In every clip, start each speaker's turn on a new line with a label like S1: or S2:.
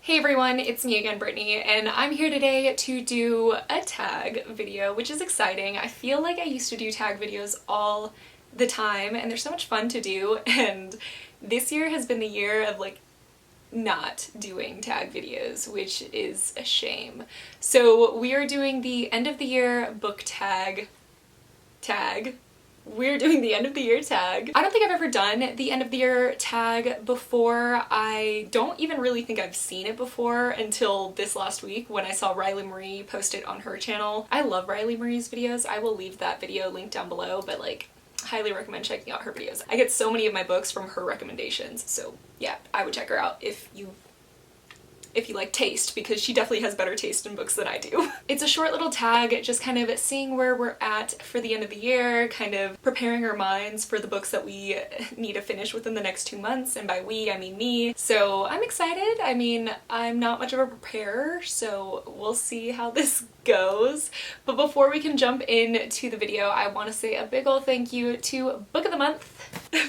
S1: Hey everyone, it's me again, Brittany, and I'm here today to do a tag video, which is exciting. I feel like I used to do tag videos all the time, and they're so much fun to do, and this year has been the year of like not doing tag videos, which is a shame. So we are doing the end of the year book tag. We're doing the end of the year tag. I don't think I've ever done the end of the year tag before. I don't even really think I've seen it before until this last week when I saw Riley Marie post it on her channel. I love Riley Marie's videos. I will leave that video linked down below, but like, highly recommend checking out her videos. I get so many of my books from her recommendations, so yeah, I would check her out if you like taste, because she definitely has better taste in books than I do. It's a short little tag, just kind of seeing where we're at for the end of the year, kind of preparing our minds for the books that we need to finish within the next 2 months, and by we, I mean me. So I'm excited. I mean, I'm not much of a preparer, so we'll see how this goes. But before we can jump into the video, I want to say a big ol' thank you to Book of the Month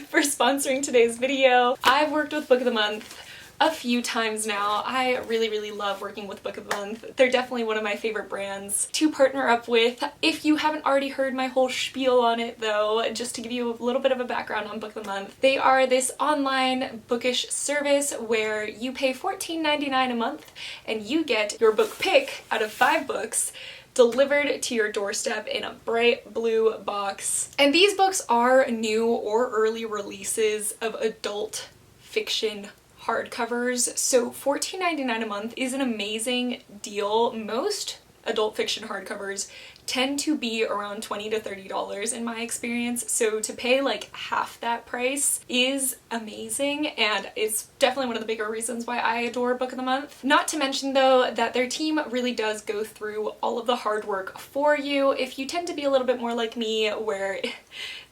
S1: for sponsoring today's video. I've worked with Book of the Month a few times now. I really love working with Book of the Month. They're definitely one of my favorite brands to partner up with. If you haven't already heard my whole spiel on it though, just to give you a little bit of a background on Book of the Month, they are this online bookish service where you pay $14.99 a month and you get your book pick out of 5 books delivered to your doorstep in a bright blue box. And these books are new or early releases of adult fiction hardcovers, so $14.99 a month is an amazing deal. Most adult fiction hardcovers tend to be around $20 to $30 in my experience, so to pay like half that price is amazing, and it's definitely one of the bigger reasons why I adore Book of the Month. Not to mention though that their team really does go through all of the hard work for you. If you tend to be a little bit more like me, where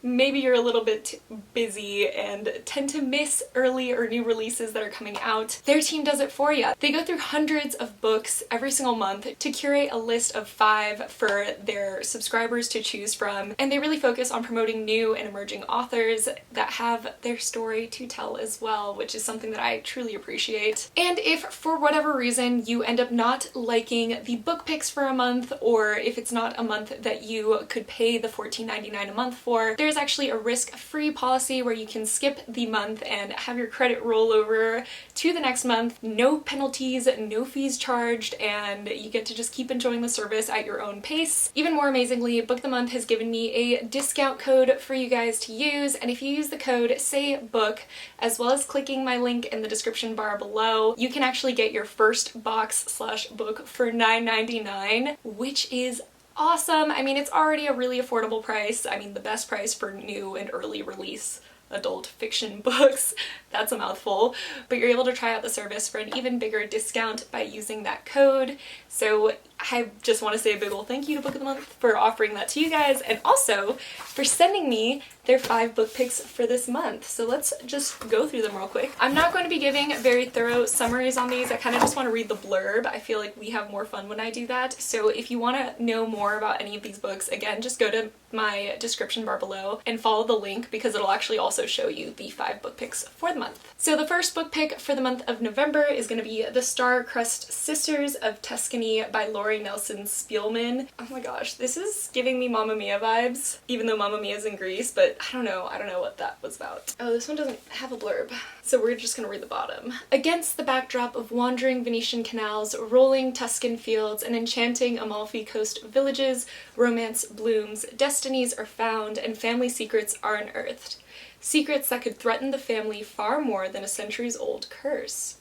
S1: maybe you're a little bit busy and tend to miss early or new releases that are coming out, their team does it for you. They go through hundreds of books every single month to curate a list of 5 for their subscribers to choose from, and they really focus on promoting new and emerging authors that have their story to tell as well, which is something that I truly appreciate. And if for whatever reason you end up not liking the book picks for a month, or if it's not a month that you could pay the $14.99 a month for, there's actually a risk-free policy where you can skip the month and have your credit roll over to the next month. No penalties, no fees charged, and you get to just keep enjoying the service at your own pace. Even more amazingly, Book of the Month has given me a discount code for you guys to use, and if you use the code SAYBOOK, as well as clicking my link in the description bar below, you can actually get your first box/book for $9.99, which is awesome. I mean, it's already a really affordable price. I mean, the best price for new and early release adult fiction books. That's a mouthful. But you're able to try out the service for an even bigger discount by using that code. So I just want to say a big ol' thank you to Book of the Month for offering that to you guys, and also for sending me their 5 book picks for this month. So let's just go through them real quick. I'm not going to be giving very thorough summaries on these. I kind of just want to read the blurb. I feel like we have more fun when I do that. So if you want to know more about any of these books, again, just go to my description bar below and follow the link, because it'll actually also show you the 5 book picks for the month. So the first book pick for the month of November is going to be The Star-Crossed Sisters of Tuscany by Lori Nelson Spielman. Oh my gosh, this is giving me Mamma Mia vibes, even though Mamma Mia's in Greece, but I don't know what that was about. Oh, this one doesn't have a blurb, so we're just gonna read the bottom. Against the backdrop of wandering Venetian canals, rolling Tuscan fields, and enchanting Amalfi Coast villages, romance blooms, destinies are found, and family secrets are unearthed. Secrets that could threaten the family far more than a centuries-old curse.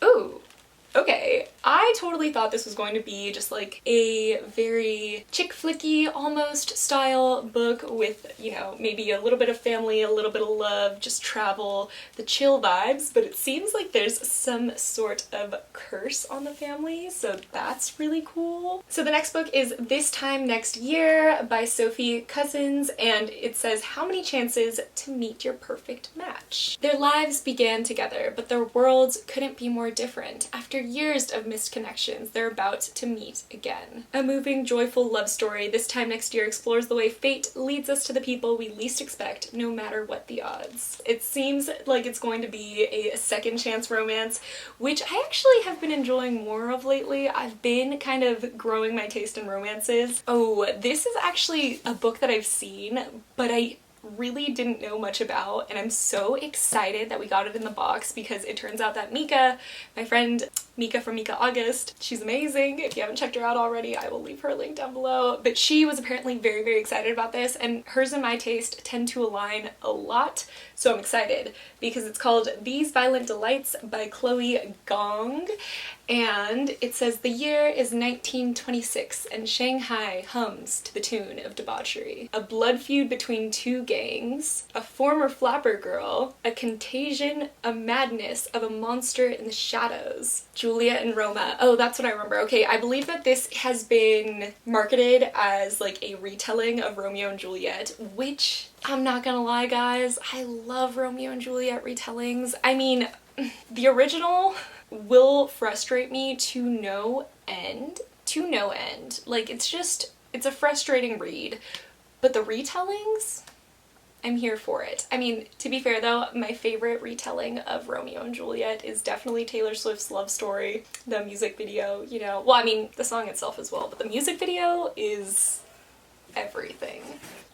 S1: Ooh. Okay, I totally thought this was going to be just like a very chick flicky almost style book with, you know, maybe a little bit of family, a little bit of love, just travel, the chill vibes, but it seems like there's some sort of curse on the family, so that's really cool. So the next book is This Time Next Year by Sophie Cousins, and it says, how many chances to meet your perfect match? Their lives began together, but their worlds couldn't be more different. After years of missed connections. They're about to meet again. A moving, joyful love story this time next year explores the way fate leads us to the people we least expect, no matter what the odds. It seems like it's going to be a second chance romance, which I actually have been enjoying more of lately. I've been kind of growing my taste in romances. Oh, this is actually a book that I've seen, but I really didn't know much about, and I'm so excited that we got it in the box because it turns out that Mika, my friend Mika from Mika August, she's amazing. If you haven't checked her out already, I will leave her link down below. But she was apparently very, very excited about this, and hers and my taste tend to align a lot, so I'm excited because it's called These Violent Delights by Chloe Gong. And it says the year is 1926 and Shanghai hums to the tune of debauchery. A blood feud between two gangs, a former flapper girl, a contagion, a madness of a monster in the shadows. Julia and Roma. Oh, that's what I remember. Okay, I believe that this has been marketed as like a retelling of Romeo and Juliet, which I'm not gonna lie guys, I love Romeo and Juliet retellings. I mean, the original will frustrate me to no end. Like, it's a frustrating read. But the retellings, I'm here for it. I mean, to be fair though, my favorite retelling of Romeo and Juliet is definitely Taylor Swift's Love Story. The music video, you know, well, I mean, the song itself as well, but the music video is everything.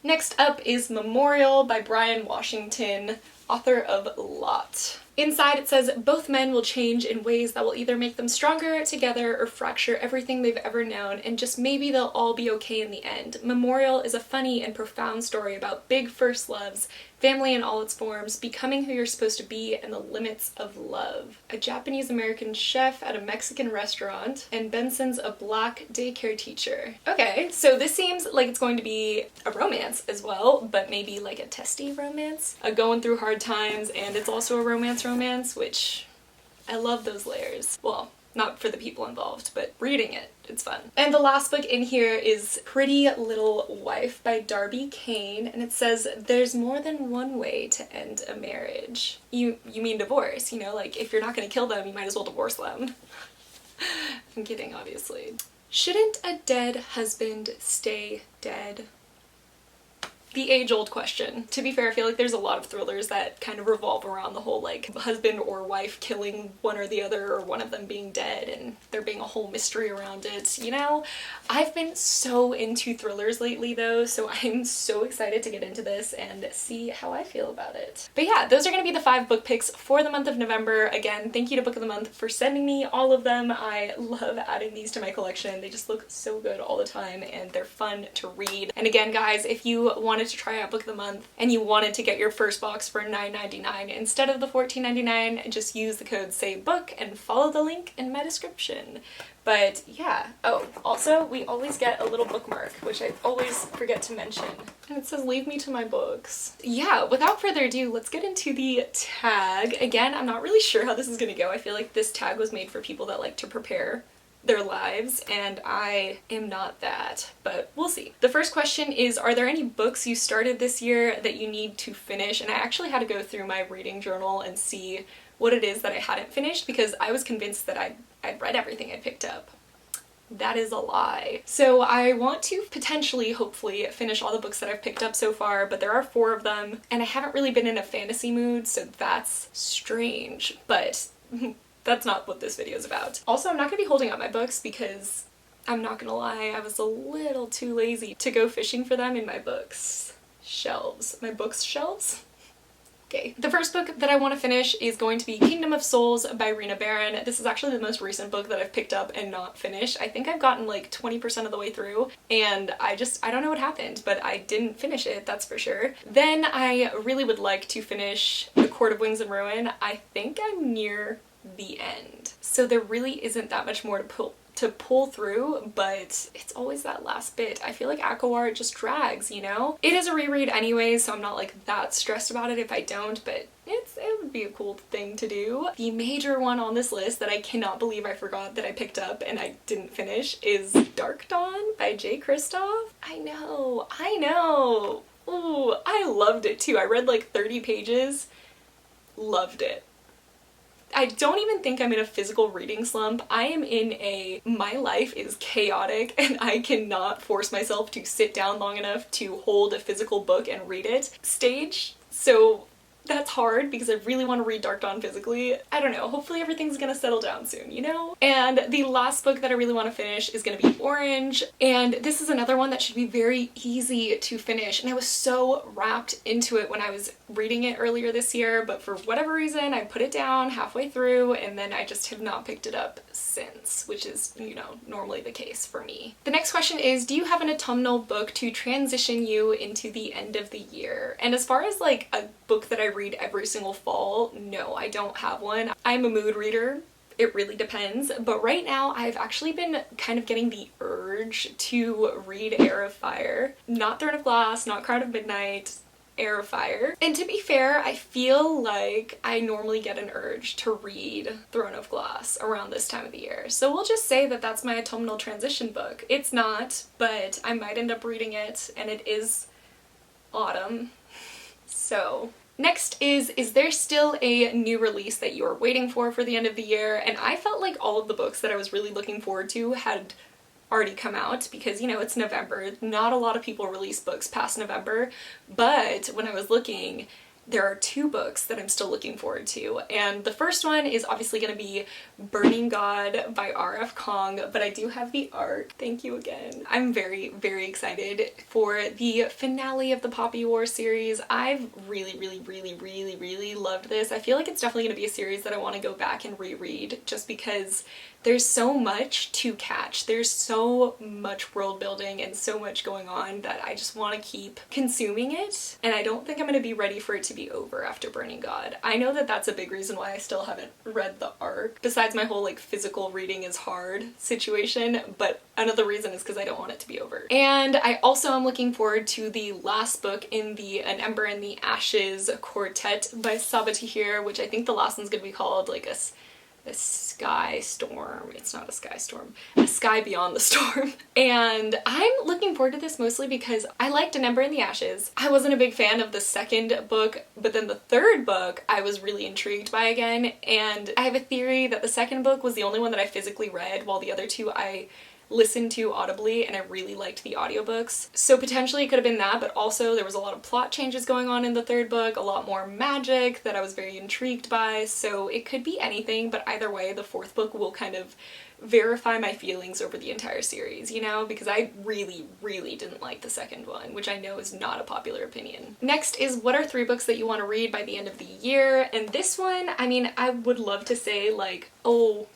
S1: Next up is Memorial by Brian Washington, author of Lot. Inside it says, both men will change in ways that will either make them stronger together or fracture everything they've ever known, and just maybe they'll all be okay in the end. Memorial is a funny and profound story about big first loves, family in all its forms, becoming who you're supposed to be, and the limits of love. A Japanese-American chef at a Mexican restaurant, and Benson's a black daycare teacher. Okay, so this seems like it's going to be a romance as well, but maybe like a testy romance. A going through hard times, and it's also a romance, which I love those layers. Well, not for the people involved, but reading it, it's fun. And the last book in here is Pretty Little Wife by Darby Kane, and it says, there's more than one way to end a marriage. You mean divorce, you know, like if you're not gonna kill them, you might as well divorce them. I'm kidding, obviously. Shouldn't a dead husband stay dead? The age-old question. To be fair, I feel like there's a lot of thrillers that kind of revolve around the whole like husband or wife killing one or the other, or one of them being dead and there being a whole mystery around it, you know? I've been so into thrillers lately though, so I'm so excited to get into this and see how I feel about it. But yeah, those are gonna be the 5 book picks for the month of November. Again, thank you to Book of the Month for sending me all of them. I love adding these to my collection. They just look so good all the time and they're fun to read. And again, guys, if you wanted to try out Book of the Month and you wanted to get your first box for $9.99 instead of the $14.99, just use the code SAVEBOOK and follow the link in my description. But yeah, oh, also we always get a little bookmark, which I always forget to mention. And it says, leave me to my books. Yeah, without further ado, let's get into the tag. Again, I'm not really sure how this is gonna go. I feel like this tag was made for people that like to prepare their lives, and I am not that, but we'll see. The first question is, are there any books you started this year that you need to finish? And I actually had to go through my reading journal and see what it is that I hadn't finished, because I was convinced that I'd read everything I picked up. That is a lie. So I want to potentially, hopefully, finish all the books that I've picked up so far, but there are 4 of them, and I haven't really been in a fantasy mood, so that's strange, but that's not what this video is about. Also, I'm not gonna be holding up my books because I'm not gonna lie, I was a little too lazy to go fishing for them in my books shelves. My books shelves? Okay. The first book that I want to finish is going to be Kingdom of Souls by Rena Barron. This is actually the most recent book that I've picked up and not finished. I think I've gotten like 20% of the way through, and I don't know what happened, but I didn't finish it, that's for sure. Then I really would like to finish The Court of Wings and Ruin. I think I'm near the end. So there really isn't that much more to pull through, but it's always that last bit. I feel like Akawar just drags, you know? It is a reread anyway, so I'm not like that stressed about it if I don't, but it would be a cool thing to do. The major one on this list that I cannot believe I forgot that I picked up and I didn't finish is Dark Dawn by Jay Kristoff. I know. Ooh, I loved it too. I read like 30 pages, loved it. I don't even think I'm in a physical reading slump. I am in a my life is chaotic and I cannot force myself to sit down long enough to hold a physical book and read it stage. So that's hard because I really want to read Dark Dawn physically. I don't know, hopefully everything's gonna settle down soon, you know? And the last book that I really want to finish is gonna be Orange, and this is another one that should be very easy to finish, and I was so wrapped into it when I was reading it earlier this year, but for whatever reason I put it down halfway through and then I just have not picked it up since, which is, you know, normally the case for me. The next question is, do you have an autumnal book to transition you into the end of the year? And as far as like a book that I read every single fall, no, I don't have one. I'm a mood reader. It really depends, but right now I've actually been kind of getting the urge to read Heir of Fire. Not Throne of Glass, not Crown of Midnight, Heir of Fire. And to be fair, I feel like I normally get an urge to read Throne of Glass around this time of the year. So we'll just say that that's my autumnal transition book. It's not, but I might end up reading it, and it is autumn. So next is there still a new release that you're waiting for the end of the year? And I felt like all of the books that I was really looking forward to had already come out because, you know, it's November. Not a lot of people release books past November, but when I was looking, there are 2 books that I'm still looking forward to, and the first one is obviously going to be Burning God by R.F. Kong, but I do have the art. Thank you again. I'm very, very excited for the finale of the Poppy War series. I've really, really, really, really, really loved this. I feel like it's definitely going to be a series that I want to go back and reread just because there's so much to catch. There's so much world building and so much going on that I just want to keep consuming it, and I don't think I'm going to be ready for it to be over after Burning God. I know that that's a big reason why I still haven't read the arc, besides my whole like physical reading is hard situation, but another reason is because I don't want it to be over. And I also am looking forward to the last book in the An Ember in the Ashes quartet by Sabaa Tahir, which I think the last one's gonna be called like a sky storm. It's not a sky storm. A sky beyond the storm. And I'm looking forward to this mostly because I liked An Ember in the Ashes. I wasn't a big fan of the second book, but then the third book I was really intrigued by again, and I have a theory that the second book was the only one that I physically read, while the other 2 I listened to audibly, and I really liked the audiobooks. So potentially it could have been that, but also there was a lot of plot changes going on in the third book, a lot more magic that I was very intrigued by, so it could be anything, but either way the fourth book will kind of verify my feelings over the entire series, you know, because I really, really didn't like the second one, which I know is not a popular opinion. Next is, what are 3 books that you want to read by the end of the year? And this one, I mean, I would love to say like, oh,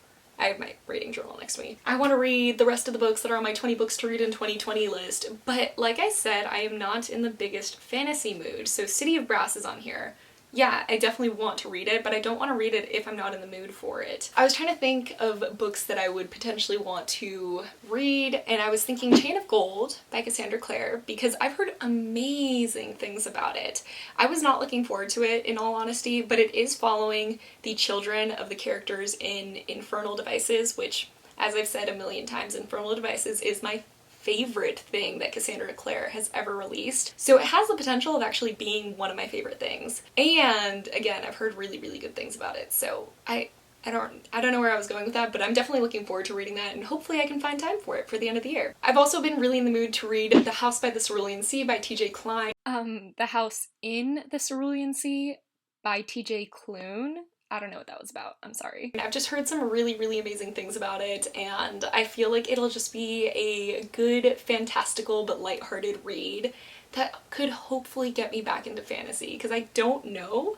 S1: I have my reading journal next to me. I want to read the rest of the books that are on my 20 books to read in 2020 list, but like I said, I am not in the biggest fantasy mood, so City of Brass is on here. Yeah, I definitely want to read it, but I don't want to read it if I'm not in the mood for it. I was trying to think of books that I would potentially want to read, and I was thinking Chain of Gold by Cassandra Clare, because I've heard amazing things about it. I was not looking forward to it, in all honesty, but it is following the children of the characters in Infernal Devices, which, as I've said a million times, Infernal Devices is my favorite thing that Cassandra Clare has ever released. So it has the potential of actually being one of my favorite things. And again, I've heard really, really good things about it. So I don't know where I was going with that, but I'm definitely looking forward to reading that, and hopefully I can find time for it for the end of the year. I've also been really in the mood to read The House by the Cerulean Sea by TJ Klein. The House in the Cerulean Sea by TJ Klune. I don't know what that was about, I'm sorry. I've just heard some really, really amazing things about it, and I feel like it'll just be a good, fantastical, but lighthearted read that could hopefully get me back into fantasy, because I don't know.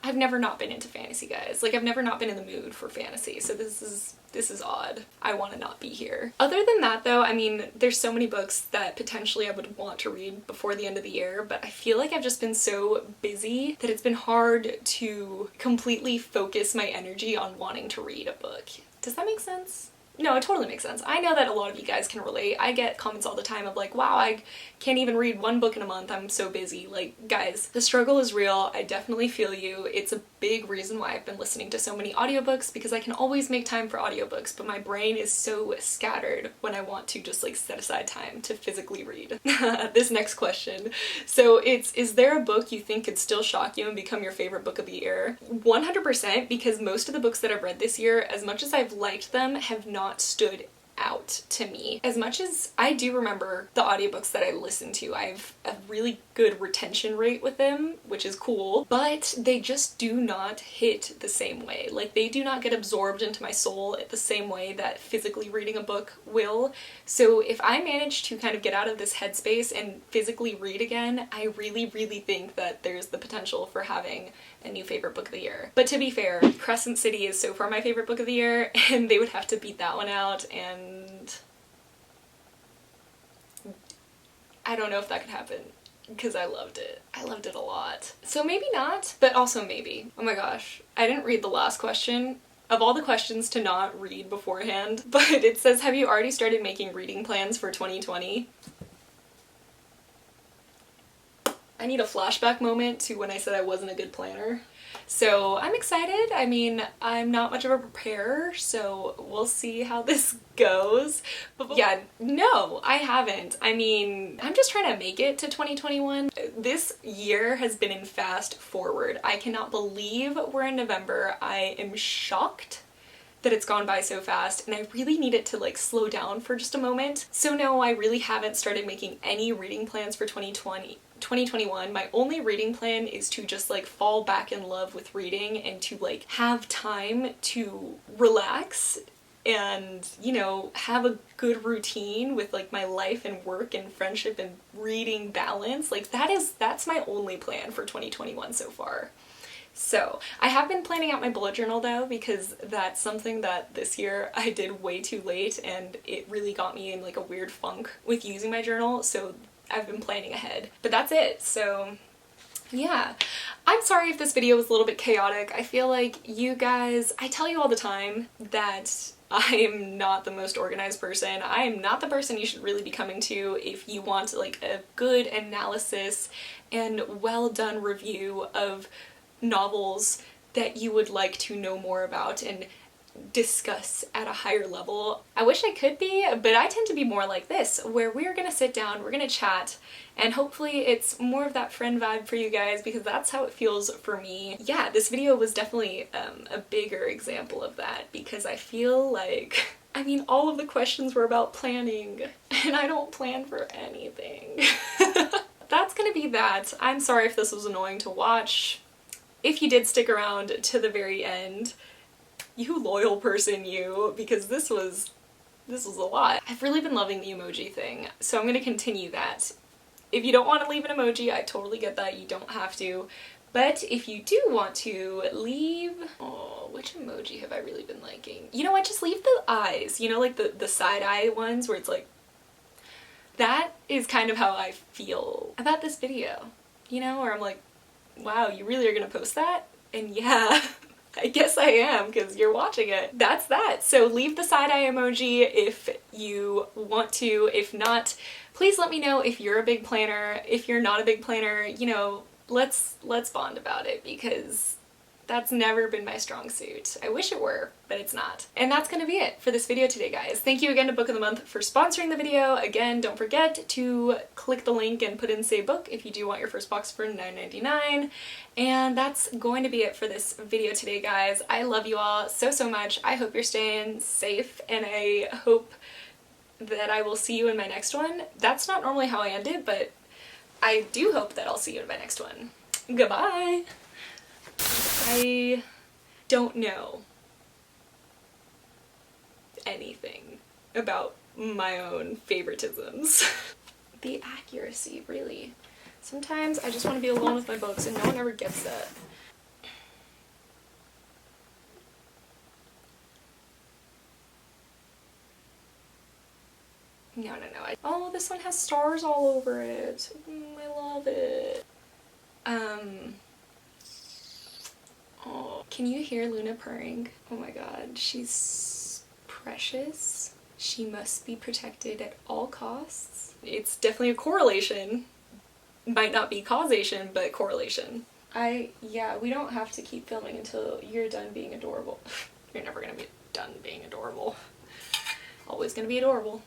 S1: I've never not been into fantasy, guys. Like, I've never not been in the mood for fantasy, so this is odd. I want to not be here. Other than that though, I mean, there's so many books that potentially I would want to read before the end of the year, but I feel like I've just been so busy that it's been hard to completely focus my energy on wanting to read a book. Does that make sense? No, it totally makes sense. I know that a lot of you guys can relate. I get comments all the time of like, wow, I can't even read one book in a month. I'm so busy. Like, guys, the struggle is real. I definitely feel you. It's a big reason why I've been listening to so many audiobooks, because I can always make time for audiobooks, but my brain is so scattered when I want to just like set aside time to physically read. This next question. So it's, is there a book you think could still shock you and become your favorite book of the year? 100%, because most of the books that I've read this year, as much as I've liked them, have not stood out to me. As much as I do remember the audiobooks that I listen to, I have a really good retention rate with them, which is cool, but they just do not hit the same way. Like, they do not get absorbed into my soul the same way that physically reading a book will. So if I manage to kind of get out of this headspace and physically read again, I really, really think that there's the potential for having a new favorite book of the year. But to be fair, Crescent City is so far my favorite book of the year, and they would have to beat that one out, and I don't know if that could happen, because I loved it. I loved it a lot. So maybe not, but also maybe. Oh my gosh, I didn't read the last question. Of all the questions to not read beforehand, but it says, have you already started making reading plans for 2020? I need a flashback moment to when I said I wasn't a good planner. So I'm excited. I mean, I'm not much of a preparer, so we'll see how this goes. But yeah, no, I haven't. I mean, I'm just trying to make it to 2021. This year has been in fast forward. I cannot believe we're in November. I am shocked that it's gone by so fast, and I really need it to like slow down for just a moment. So no, I really haven't started making any reading plans for 2021. My only reading plan is to just like fall back in love with reading and to like have time to relax and, you know, have a good routine with like my life and work and friendship and reading balance. Like that's my only plan for 2021 so far. So I have been planning out my bullet journal though, because that's something that this year I did way too late, and it really got me in like a weird funk with using my journal, so I've been planning ahead. But that's it, so yeah. I'm sorry if this video was a little bit chaotic. I feel like you guys, I tell you all the time that I am not the most organized person. I am not the person you should really be coming to if you want like a good analysis and well done review of novels that you would like to know more about and discuss at a higher level. I wish I could be, but I tend to be more like this, where we're gonna sit down, we're gonna chat, and hopefully it's more of that friend vibe for you guys, because that's how it feels for me. Yeah, this video was definitely a bigger example of that, because I feel like, I mean, all of the questions were about planning, and I don't plan for anything. That's gonna be that. I'm sorry if this was annoying to watch. If you did stick around to the very end, you loyal person you, because this was a lot. I've really been loving the emoji thing, so I'm gonna continue that. If you don't want to leave an emoji, I totally get that, you don't have to. But if you do want to leave, oh, which emoji have I really been liking? You know what, just leave the eyes, you know, like the side eye ones where it's like, that is kind of how I feel about this video, you know, where I'm like, wow, you really are gonna post that? And yeah, I guess I am, because you're watching it. That's that. So leave the side eye emoji if you want to. If not, please let me know if you're a big planner. If you're not a big planner, you know, let's bond about it, because that's never been my strong suit. I wish it were, but it's not. And that's gonna be it for this video today, guys. Thank you again to Book of the Month for sponsoring the video. Again, don't forget to click the link and put in Save Book if you do want your first box for $9.99. And that's going to be it for this video today, guys. I love you all so, so much. I hope you're staying safe, and I hope that I will see you in my next one. That's not normally how I end it, but I do hope that I'll see you in my next one. Goodbye! I don't know anything about my own favoritisms. The accuracy, really. Sometimes I just want to be alone with my books, and no one ever gets that. No. Oh, this one has stars all over it. I love it. Oh, can you hear Luna purring? Oh my god, she's precious. She must be protected at all costs. It's definitely a correlation. Might not be causation, but correlation. Yeah, we don't have to keep filming until you're done being adorable. You're never gonna be done being adorable. Always gonna be adorable.